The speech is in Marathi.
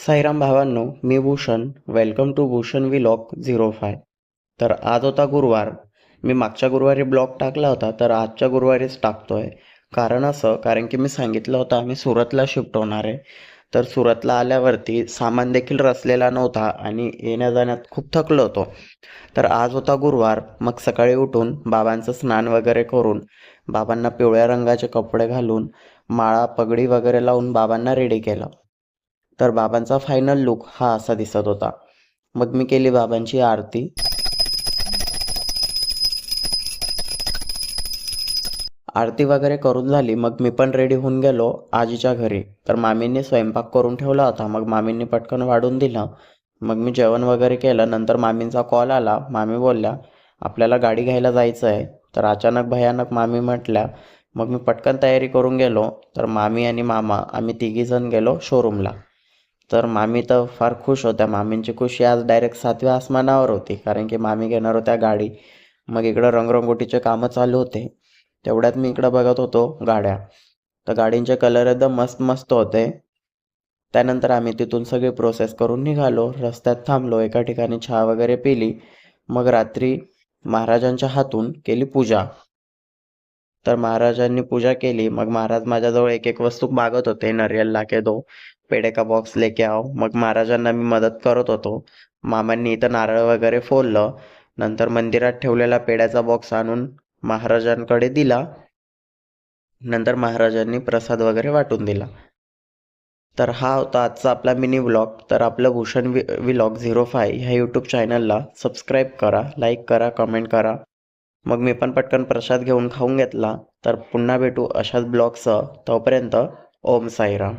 साईराम भावांनो, मी Bhushan. Welcome to Bhushan vlog 05. तर आज होता गुरुवार. मी मागच्या गुरुवारी ब्लॉग टाकला होता, तर आजच्या गुरुवारीच टाकतोय. कारण की मी सांगितलं होतं आम्ही सुरतला शिफ्ट होणार आहे. तर सुरतला आल्यावरती सामान देखील रचलेला नव्हता आणि येण्या जाण्यात खूप थकलो होतो. तर आज होता गुरुवार. मग सकाळी उठून बाबांचं स्नान वगैरे करून बाबांना पिवळ्या रंगाचे कपडे घालून माळा पगडी वगैरे लावून बाबांना रेडी केलं. तर बाबांचा फायनल लुक हा असा दिसत होता. मग मी केली बाबांची आरती. आरती वगैरे करून झाली. मग मी पण रेडी होऊन गेलो आजीच्या घरी. तर मामींनी स्वयंपाक करून ठेवला होता. मग मामींनी पटकन वाढून दिलं. मग मी जेवण वगैरे केलं. नंतर मामींचा कॉल आला. मामी बोलल्या आपल्याला गाडी घ्यायला जायचं आहे. तर अचानक भयानक मामी म्हटल्या. मग मी पटकन तयारी करून गेलो. तर मामी आणि मामा आम्ही तिघीजण गेलो शोरूमला. तर मामी तर फार खुश होत्या. मामींची खुशी आज डायरेक्ट 7व्या आसमानावर होती, कारण की मामी घेणार होत्या गाडी. मग इकडं रंगरंगोटीचे कामं चालू होते. तेवढ्यात मी इकडं बघत होतो गाड्या. तर गाडींचे कलर एकदम मस्त मस्त होते. त्यानंतर आम्ही तिथून सगळी प्रोसेस करून निघालो. रस्त्यात थांबलो, एका ठिकाणी चहा वगैरे पिली. मग रात्री महाराजांच्या हातून केली पूजा. तर महाराजांनी पूजा केली. मग महाराज माझ्याजवळ एक एक वस्तू मागत होते. नरियल लाके दो, पेढे का बॉक्स लेके आओ. मग महाराजांना मी मदत करत होतो. मामांनी इथं नारळ वगैरे फोडलं. नंतर मंदिरात ठेवलेला पेढ्याचा बॉक्स आणून महाराजांकडे दिला. नंतर महाराजांनी प्रसाद वगैरे वाटून दिला. तर हा होता आजचा आपला मिनी व्लॉग. तर आपलं भूषण व्लॉग 05 ह्या यूट्यूब चॅनलला सबस्क्राईब करा, लाईक करा, कमेंट करा. मग मी पण पटकन प्रसाद घेऊन खाऊन घेतला. तर पुन्हा भेटू अशाच ब्लॉगसह. तोपर्यंत ओम साईराम.